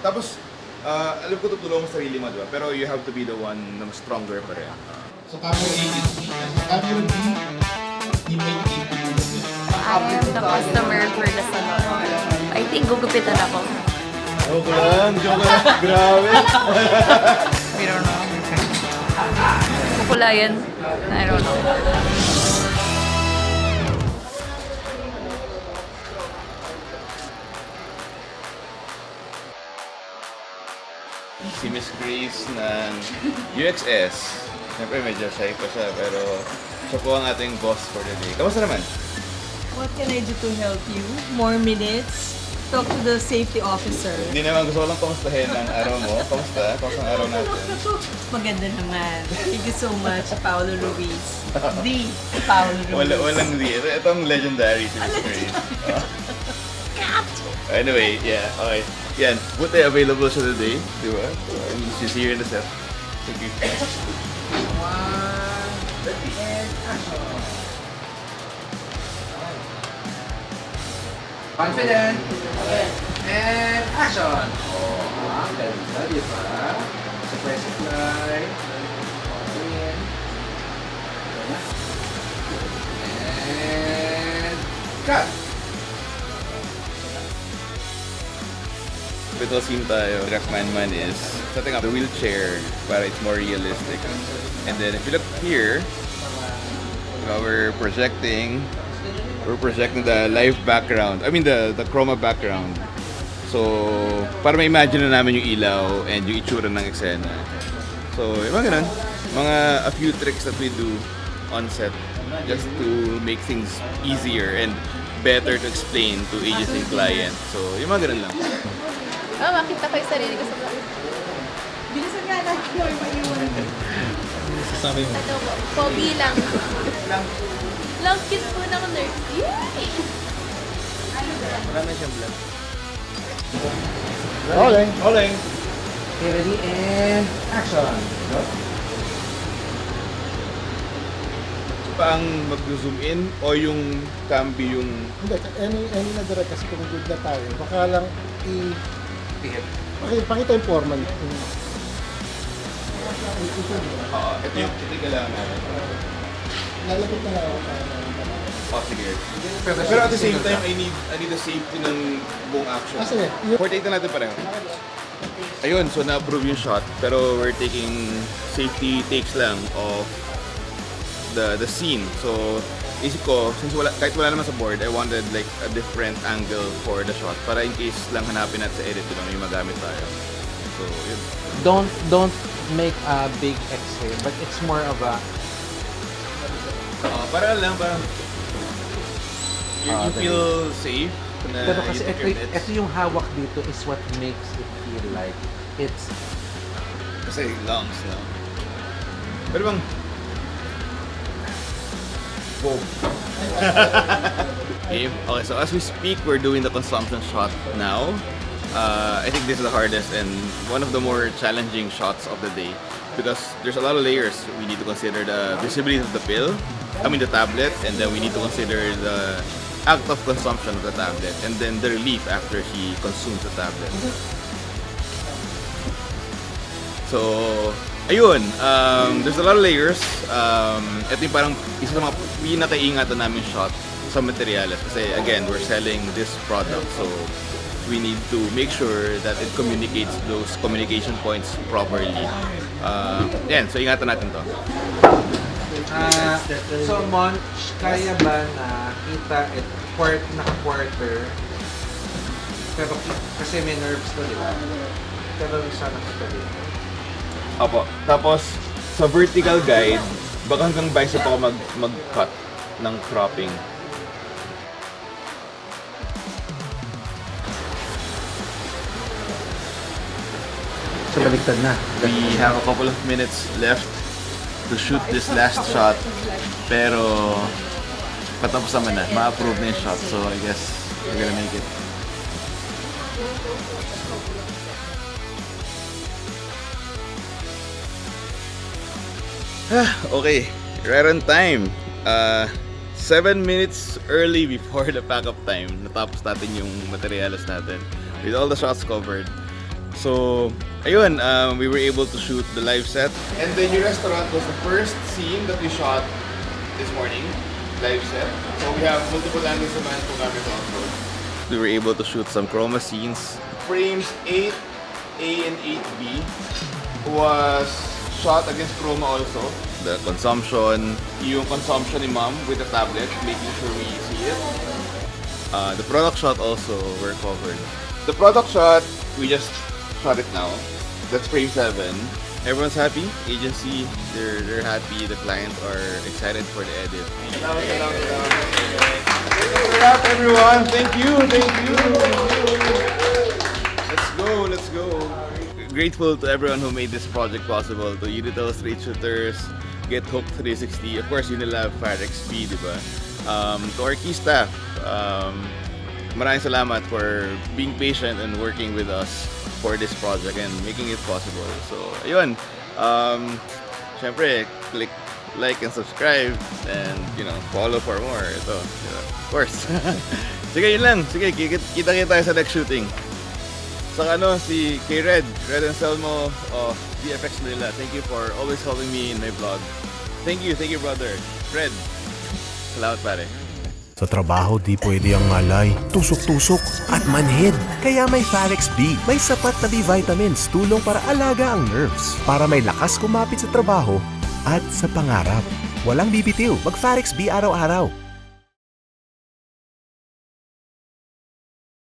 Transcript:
Tapos, alam ko tutulungan mo sarili mo, di ba? Pero you have to be the one na mas stronger pa rin. So camera A is B. Camera B, teammate A to you. I am the customer for the salon. I think gugupitan ako. Joke lang. Grabe. I don't know. Kukulayan. I don't know. Si Miss Grace ng UXS. Siyempre medyo shy pa siya, pero siya po ang ating boss for the day. Kamusta naman? What can I do to help you? More minutes? Talk to the safety officer. Hindi naman, gusto ko lang kamustahin ang araw mo. Kamusta? Kamusta ang araw natin? Maganda naman. Thank you so much, Paolo Ruiz. The Paolo Ruiz. Walang di. Ito ang legendary si Miss Grace. Anyway, yeah, okay. Yan, buti available siya today, di ba? And she's here in the set. Thank you. Confident. And action. Oh, ang ganda, di ba? Surprise supply. In. And cut. Ito scene tayo, Rackman is setting up the wheelchair para it's more realistic. And then if you look here, we're projecting the live background. I mean the chroma background. So, para ma-imagine na namin yung ilaw and yung itsura ng eksena. So, yung mga ganun. A few tricks that we do on set just to make things easier and better to explain to agency clients. So, yung mga ganun lang. Oh, makita ko yung sarili ko sa vlog. Bilisan nga natin yung maiwan. Sasabi mo. Ano ko? Pogi lang. Lang cute po ng nerd. Yay! Marami siyang vlog. Okay. Oleng! Okay, ready? And action. Go. Pa ang mag-zoom in o yung cambio yung... Hindi, any na direct kasi kung good na tayo. Baka lang pakita yung formal. ito yung kailangan natin. Lalapit na lang ako. Oh, sige. Pero at the same time, I need the safety ng buong action. Ah, sige. 48 na natin pareho. Ayun, so na-approve yung shot, pero we're taking safety takes lang of the scene. So, isip ko, since kahit wala naman sa board, I wanted like a different angle for the shot para in case lang hanapin natin sa edit ko may magamit tayo. So, yun. Don't make a big X-ray, but it's more of a Para you feel safe na pero kasi you took your bets. ito yung hawak dito is what makes it feel like it's Kasi lungs na. Pero bang... Boom. Okay, so as we speak, we're doing the consumption shot now. I think this is the hardest and one of the more challenging shots of the day because there's a lot of layers. We need to consider the visibility of the pill, the tablet, and then we need to consider the act of consumption of the tablet, and then the relief after he consumes the tablet. So, ayun, there's a lot of layers. Ito yung parang isa sa mga pinaka-ingatan namin shot sa materials. Kasi again, we're selling this product. So, we need to make sure that it communicates those communication points properly. Yan, so ingatan natin to. so Monch, kaya ba na kita it naka-quarter pero kasi may nerves to, di ba? Pero isa nakita din. Opo. Tapos, sa vertical guide, baka hanggang bicep ako mag-cut ng cropping. So baliktad na. We have a couple of minutes left to shoot this last shot. Pero, patapos naman na. Ma-approve na yung shot. So, I guess we're gonna make it. Okay, right on time. 7 minutes early before the pack-up time. Natapos natin yung materials natin. With all the shots covered. So, ayun, we were able to shoot the live set. And the new restaurant was the first scene that we shot this morning, live set. So we have multiple angles naman po kami also. We were able to shoot some chroma scenes. Frames 8A and 8B was shot against chroma also. The consumption, yung consumption ni Mom with the tablet, making sure we see it. The product shot also were covered. The product shot, we just shot it now. That's frame 7. Everyone's happy. Agency, they're happy. The clients are excited for the edit. Wrap, everyone. Thank you. Let's go. Grateful to everyone who made this project possible. To Unitel Street Shooters, Get Hooked 360, of course Unilab, FireXP, diba? To our key staff, maraming salamat for being patient and working with us for this project and making it possible. So, ayun. Syempre, click like and subscribe and, follow for more. Ito, of course. Sige, yun lang. Sige, kita-kita tayo sa next shooting. Sa si kay Red Anselmo of VFX Manila. Thank you for always helping me in my vlog. Thank you brother. Red, salamat pare. Sa trabaho, di pwede ang ngalay, tusok-tusok at manhid. Kaya may Farex B. May sapat na B-vitamins, tulong para alaga ang nerves. Para may lakas kumapit sa trabaho at sa pangarap. Walang bibitiw, mag Farex B araw-araw.